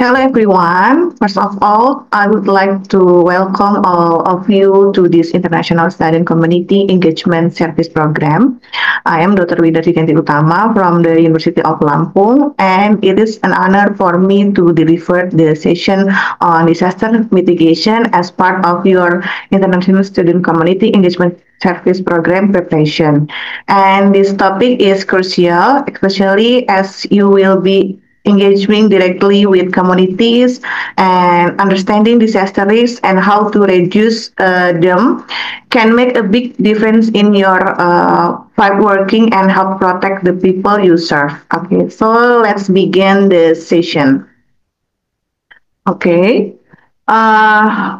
Hello, everyone. First of all, I would like to welcome all of you to this International Student Community Engagement Service Program. I am Dr. Widati Ganti Utama from the University of Lampung, and it is an honor for me to deliver the session on disaster mitigation as part of your International Student Community Engagement Service Program preparation. And this topic is crucial, especially as you will be engaging directly with communities and understanding disaster risks and how to reduce them can make a big difference in your fight working and help protect the people you serve. Okay, so let's begin the session. Okay.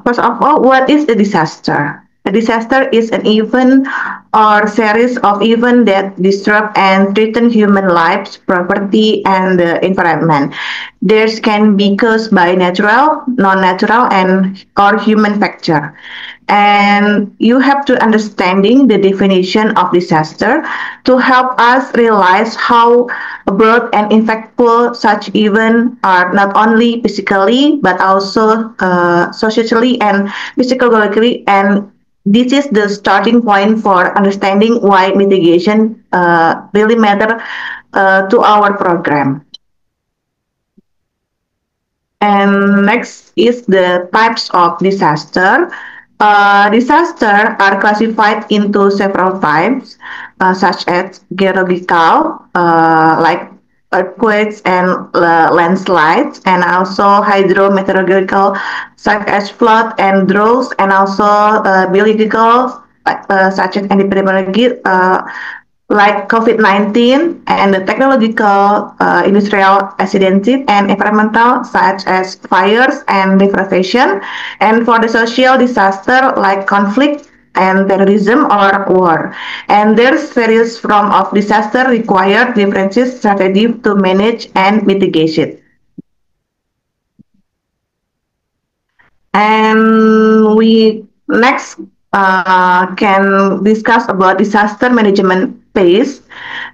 First of all, what is a disaster? A disaster is an event or series of events that disrupt and threaten human lives, property, and the environment. These can be caused by natural, non-natural, and or human factor. And you have to understanding the definition of disaster to help us realize how broad and impactful such events are, not only physically but also socially and psychologically. And this is the starting point for understanding why mitigation really matter to our program. And next is the types of disaster. Disasters are classified into several types, such as geological, like earthquakes and landslides, and also hydrometeorological, such as flood and droughts, and also biological, such as epidemiology, like COVID-19, and the technological, industrial accidents, and environmental, such as fires and deforestation, and for the social disaster like conflict and terrorism or war. And there's various forms of disaster require different strategies to manage and mitigate it. And we next can discuss about disaster management phase.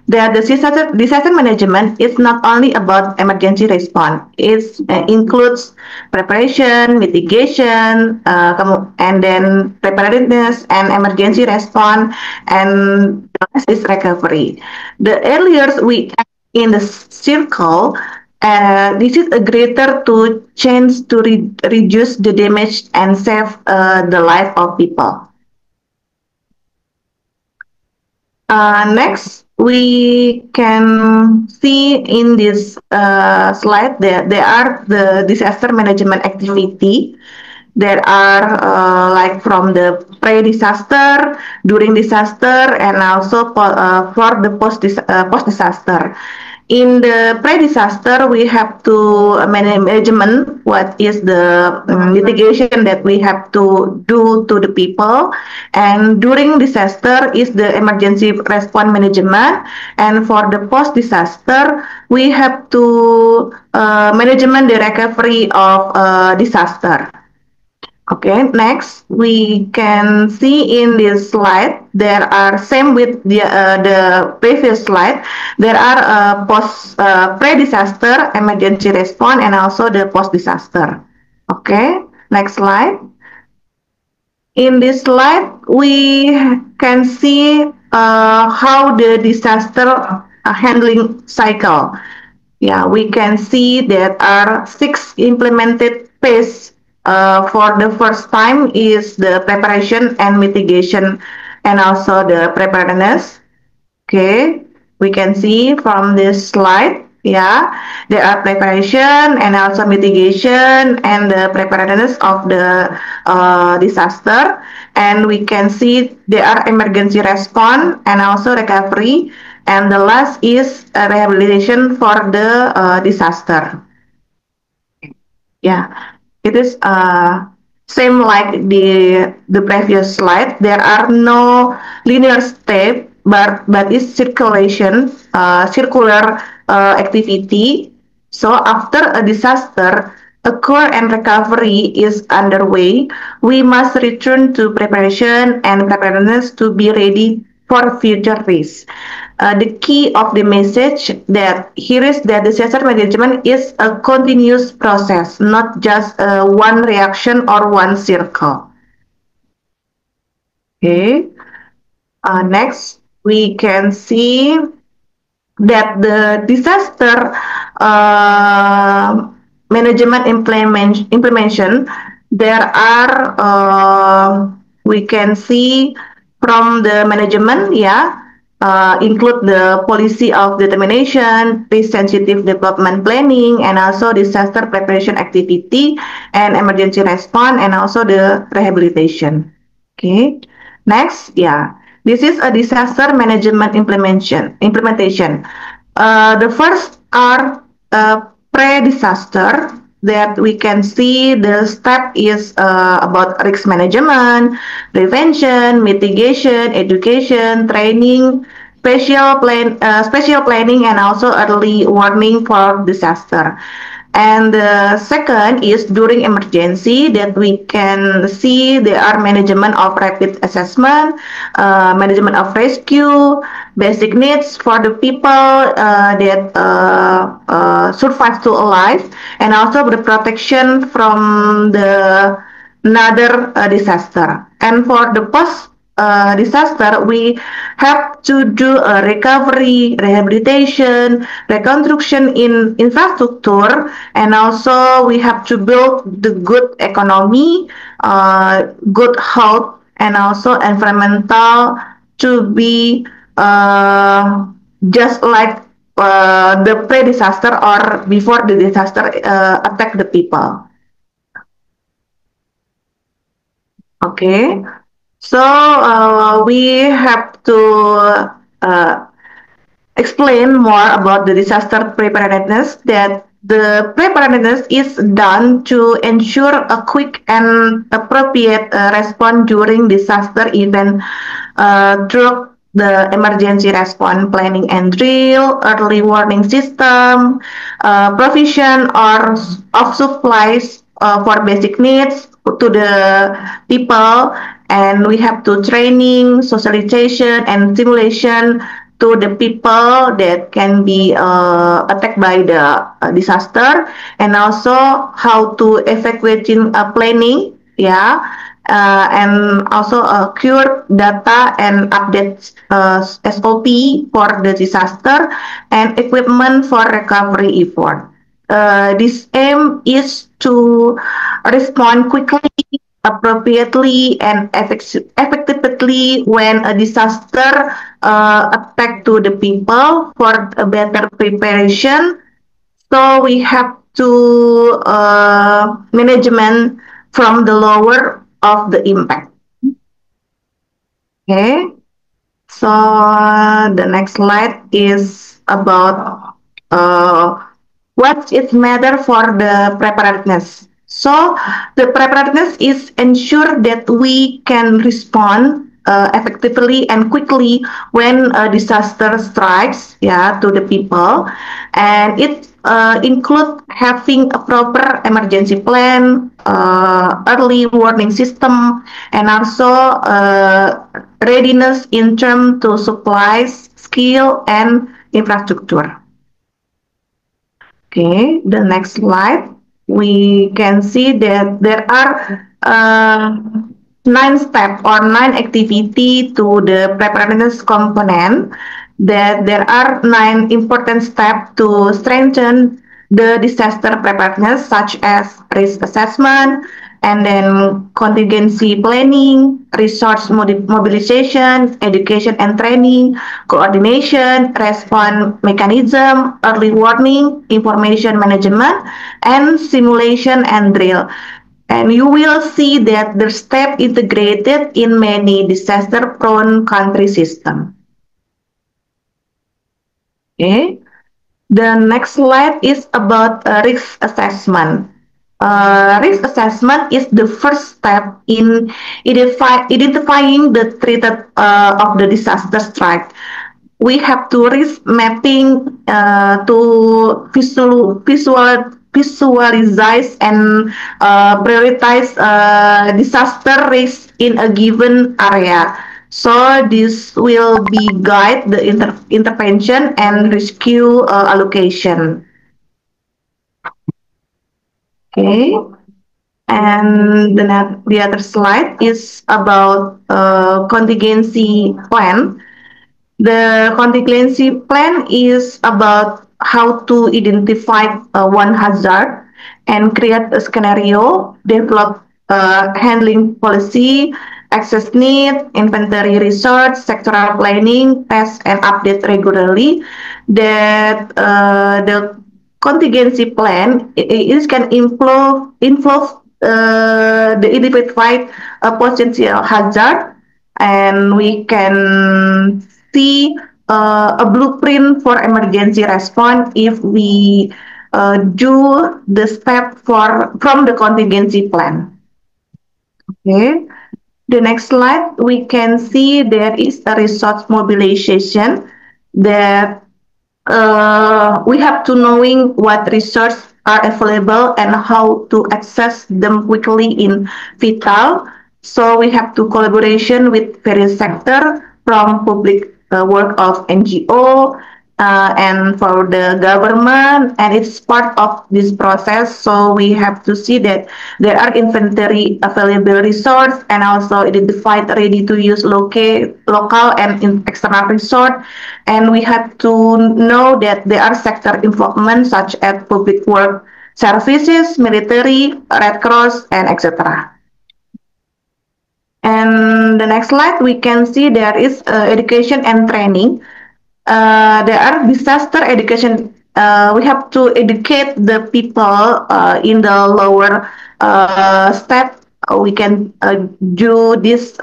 That the disaster management is not only about emergency response. It includes preparation, mitigation, and then preparedness and emergency response, and is recovery. The earlier we act in the circle, this is a greater to chance to reduce the damage and save the life of people. Next, we can see in this slide that there are the disaster management activity. There are like from the pre-disaster, during disaster, and also for the post-disaster. In the pre-disaster, we have to management what is the mitigation that we have to do to the people, and during disaster is the emergency response management, and for the post-disaster we have to management the recovery of disaster. Okay, next we can see in this slide there are same with the previous slide. There are pre-disaster, emergency response, and also the post-disaster. Okay, next slide. In this slide we can see how the disaster handling cycle. Yeah, we can see there are 6 implemented phases. For the first time is the preparation and mitigation, and also the preparedness. Okay, we can see from this slide, yeah, there are preparation and also mitigation and the preparedness of the disaster, and we can see there are emergency response and also recovery, and the last is rehabilitation for the disaster. Yeah, it is same like the previous slide. There are no linear step, but it's circular activity. So after a disaster occur and recovery is underway, we must return to preparation and preparedness to be ready for future risks. the key of the message that here is that disaster management is a continuous process, not just one reaction or one circle. Okay. Next, we can see that the disaster management implementation, there are we can see from the management, include the policy of determination, risk sensitive development planning, and also disaster preparation activity and emergency response, and also the rehabilitation. Okay. Next, this is a disaster management implementation. The first are pre-disaster, that we can see the step is about risk management, prevention, mitigation, education, training, special planning, and also early warning for disaster. And the second is during emergency, that we can see there are management of rapid assessment, management of rescue, basic needs for the people that survive to alive, and also the protection from the another disaster. And for the post disaster, we have to do a recovery, rehabilitation, reconstruction in infrastructure, and also we have to build the good economy, good health, and also environmental to be just like the pre-disaster or before the disaster attack the people. Okay, so we have to explain more about the disaster preparedness, that the preparedness is done to ensure a quick and appropriate response during disaster event through the emergency response planning and drill, early warning system, provision or of supplies for basic needs to the people, and we have to training, socialization, and simulation to the people that can be attacked by the disaster, and also how to evacuating planning, and also cure data and update SOP for the disaster and equipment for recovery effort. This aim is to respond quickly, appropriately, and effectively when a disaster attack to the people for a better preparation. So we have to management from the lower of the impact. Okay, so the next slide is about what is matter for the preparedness. So the preparedness is ensure that we can respond effectively and quickly when a disaster strikes, to the people, and it include having a proper emergency plan, early warning system, and also readiness in terms to supplies, skill, and infrastructure. Okay, the next slide, we can see that there are 9 steps or 9 activity to the preparedness component, that there are 9 important steps to strengthen the disaster preparedness, such as risk assessment, and then contingency planning, resource mobilization, education and training, coordination, response mechanism, early warning, information management, and simulation and drill. And you will see that the step integrated in many disaster-prone country system. Okay. The next slide is about risk assessment. Risk assessment is the first step in identifying the threat of the disaster strike. We have to risk mapping to visualize and prioritize disaster risk in a given area. So this will be guide the intervention and rescue allocation. Okay, and the other slide is about contingency plan. The contingency plan is about how to identify one hazard and create a scenario, develop handling policy, access need, inventory research, sectoral planning, test and update regularly. That the contingency plan is can involve the identified potential hazard, and we can see a blueprint for emergency response if we do the step for from the contingency plan. Okay. The next slide, we can see there is a resource mobilization that we have to knowing what resources are available and how to access them quickly in Vital. So we have to collaboration with various sector from public work of NGO and for the government, and it's part of this process. So we have to see that there are inventory available resource and also identified ready to use local and external resource, and we have to know that there are sector involvement such as public work services, military, Red Cross, and etc. And the next slide, we can see there is education and training. There are disaster education. We have to educate the people in the lower step. We can do this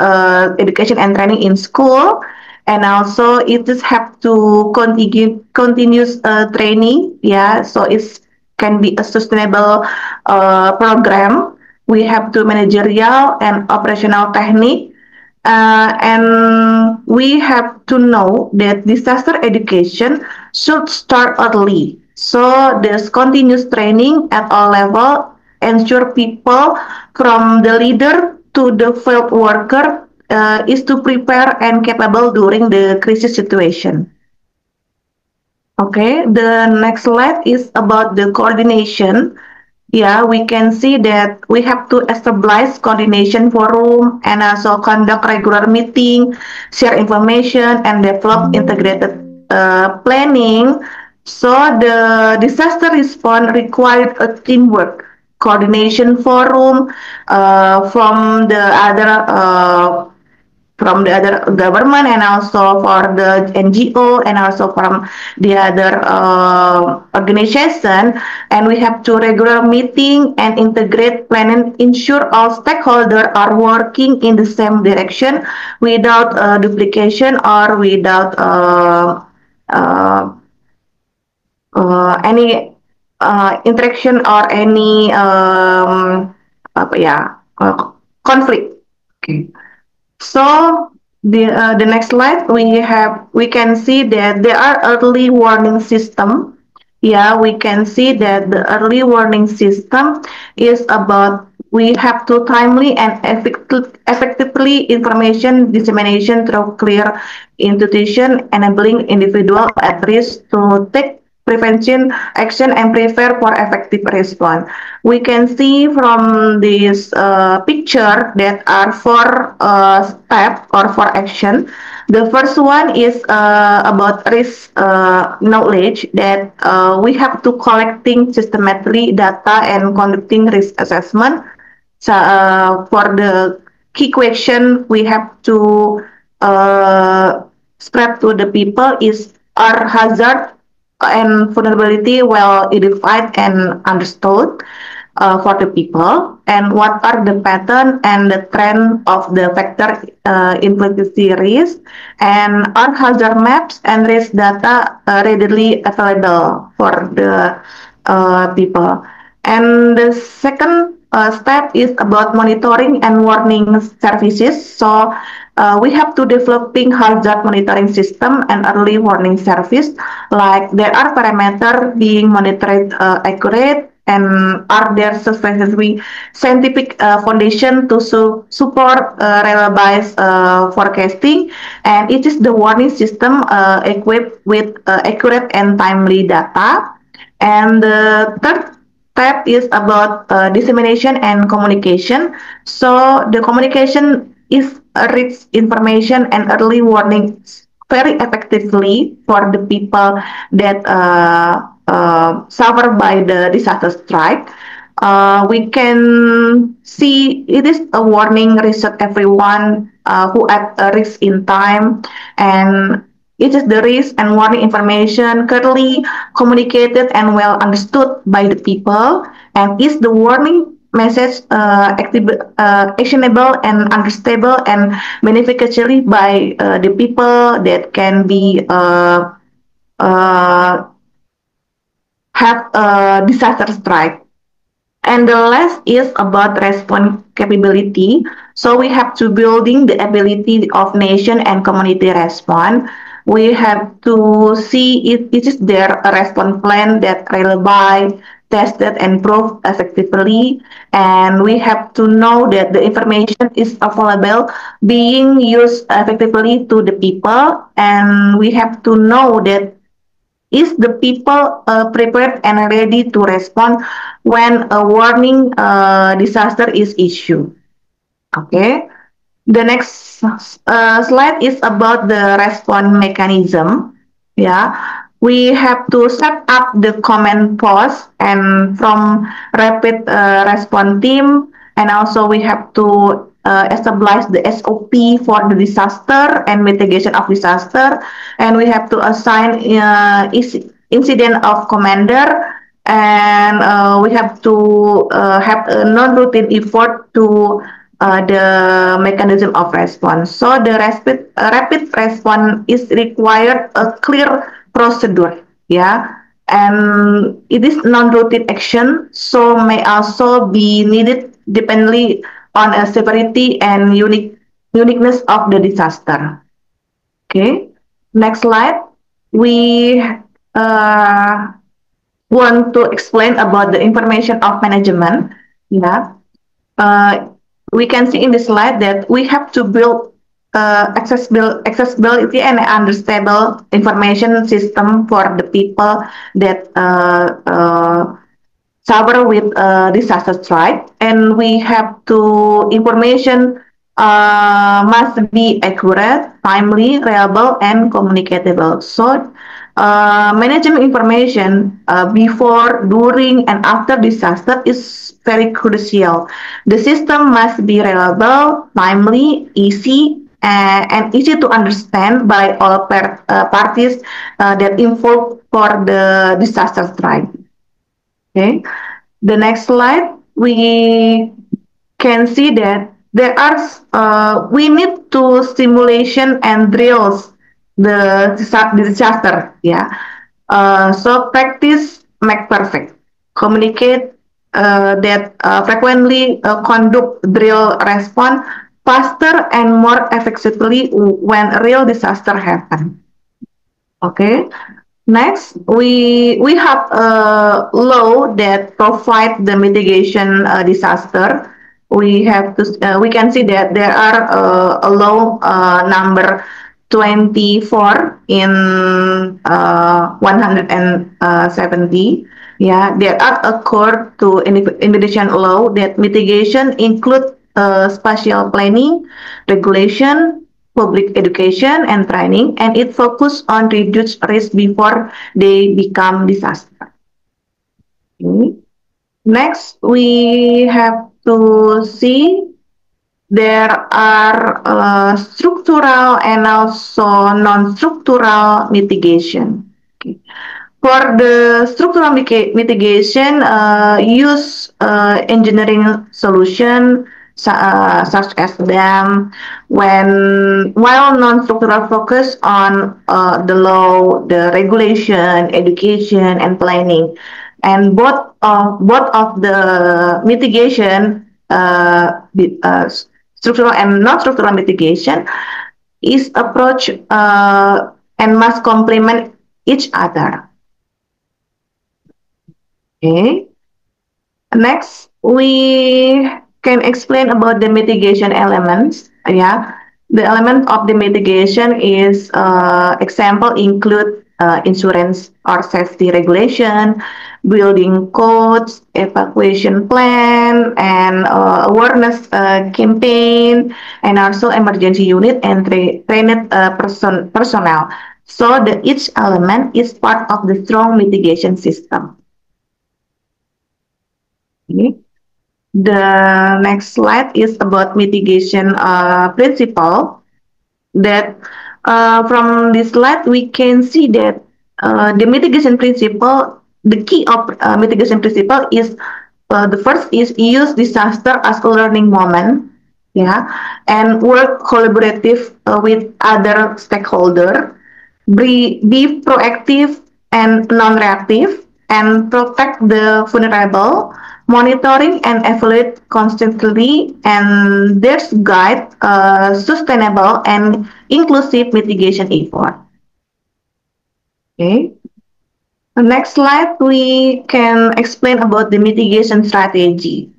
education and training in school, and also it just have to continue continuous training. Yeah, so it can be a sustainable program. We have to managerial and operational technique, and we have to know that disaster education should start early. So there's continuous training at all level, ensure people from the leader to the field worker is to prepare and capable during the crisis situation. Okay, the next slide is about the coordination. Yeah, we can see that we have to establish coordination forum and also conduct regular meeting, share information, and develop integrated planning. So the disaster response required a teamwork, coordination forum from the other government and also for the NGO and also from the other organization, and we have to regular meeting and integrate plan and ensure all stakeholders are working in the same direction without duplication or without uh, any interaction or any apa ya conflict. Okay. So the next slide we can see that there are early warning system. Yeah, we can see that the early warning system is about we have to timely and effectively information dissemination through clear institution, enabling individual at risk to take prevention action and prepare for effective response. We can see from this picture that are four steps or four action. The first one is about risk knowledge that we have to collecting systematically data and conducting risk assessment. So for the key question we have to spread to the people is are hazard and vulnerability well identified and understood for the people, and what are the pattern and the trend of the factor influence risk, and are hazard maps and risk data readily available for the people. And the second step is about monitoring and warning services. So we have to developing hazard monitoring system and early warning service. Like there are parameter being monitored accurate and are there scientific foundation to support reliable forecasting, and it is the warning system equipped with accurate and timely data. And the third step is about dissemination and communication. So the communication is rich information and early warning very effectively for the people that suffer by the disaster strike. We can see it is a warning reset everyone who at a risk in time, and it is the risk and warning information clearly communicated and well understood by the people, and is the warning message actionable and understandable and beneficially by the people that can be have a disaster strike. And the last is about response capability. So we have to building the ability of nation and community respond. We have to see if it is there a response plan that reliable, tested and proved effectively. And we have to know that the information is available, being used effectively to the people. And we have to know that is the people prepared and ready to respond when a warning disaster is issued? Okay. The next slide is about the response mechanism. Yeah, we have to set up the command post and from rapid response team, and also we have to establish the SOP for the disaster and mitigation of disaster, and we have to assign incident of commander, and we have to have a non-routine effort to the mechanism of response. So the rapid response is required a clear procedure, yeah, and it is non-routine action, so may also be needed depending on a severity and uniqueness of the disaster. Okay, next slide. We uh, want to explain about the information of management. Yeah, uh, we can see in the slide that we have to build accessibility and understandable information system for the people that suffer with disaster strike, and we have to information must be accurate, timely, reliable, and communicatable. So, management information before, during, and after disaster is very crucial. The system must be reliable, timely, easy, and easy to understand by all parties that involved for the disaster strike. Okay, the next slide, we can see that there are we need to simulation and drills the disaster. Yeah, so practice make perfect. Communicate that frequently conduct drill response faster and more effectively when real disaster happen. Okay. Next, we have a law that provide the mitigation disaster. We have to we can see that there are a law number 24 in 170. Yeah, there are accord to Indonesian law that mitigation include spatial planning, regulation, public education and training, and it focus on reduce risk before they become disaster. Okay. Next, we have to see there are structural and also non-structural mitigation. Okay. For the structural mitigation, use engineering solution such as dam, while non-structural focus on the law, the regulation, education, and planning, and both of the mitigation, structural and non-structural mitigation, is approach and must complement each other. Okay. Next, we can explain about the mitigation elements. Yeah, the element of the mitigation is example include insurance or safety regulation, building codes, evacuation plan, and awareness campaign, and also emergency unit and trained personnel. So the each element is part of the strong mitigation system. Okay. The next slide is about mitigation principle. That from this slide we can see that the mitigation principle, the key of mitigation principle is the first is use disaster as a learning moment, yeah, and work collaborative with other stakeholder, be proactive and non-reactive, and protect the vulnerable, monitoring and evaluate constantly, and there's guide sustainable and inclusive mitigation effort. Okay. The next slide, we can explain about the mitigation strategy.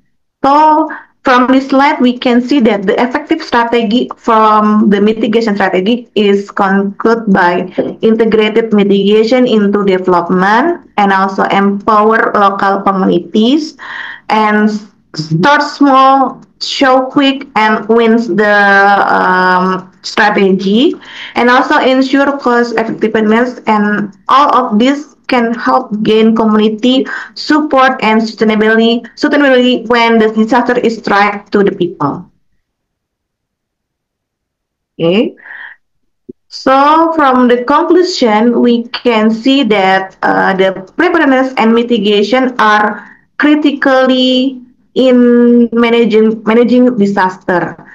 So from this slide, we can see that the effective strategy from the mitigation strategy is concluded by integrated mitigation into development and also empower local communities and start small, show quick, and wins the strategy, and also ensure cost effectiveness. And all of this can help gain community support and sustainability when the disaster is struck to the people. Okay. So from the conclusion, we can see that the preparedness and mitigation are critically in managing disaster.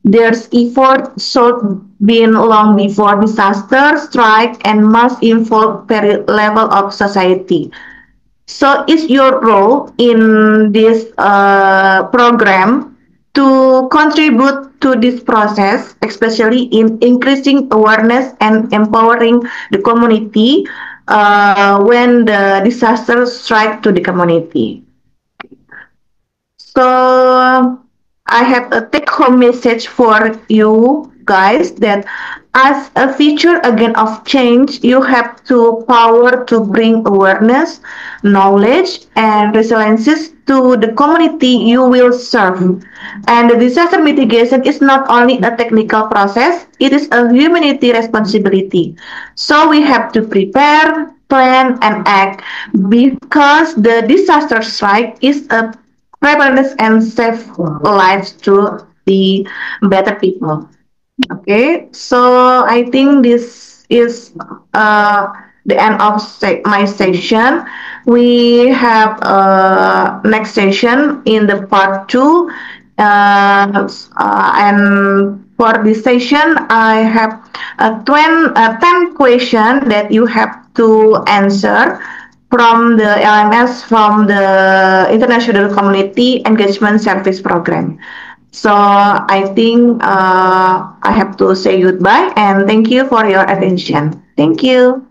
There's effort should been long before disaster strike and must involve very level of society. So is your role in this program to contribute to this process, especially in increasing awareness and empowering the community when the disaster strike to the community. So I have a take-home message for you guys that as a future agent of change, you have to power to bring awareness, knowledge, and resiliences to the community you will serve. And the disaster mitigation is not only a technical process, it is a humanity responsibility. So we have to prepare, plan, and act because the disaster strike is a preparedness and save lives to the better people. Okay, so I think this is the end of my session. We have next session in the part 2, and for this session I have 10 questions that you have to answer from the LMS, from the International Community Engagement Service Program. So I think I have to say goodbye and thank you for your attention. Thank you.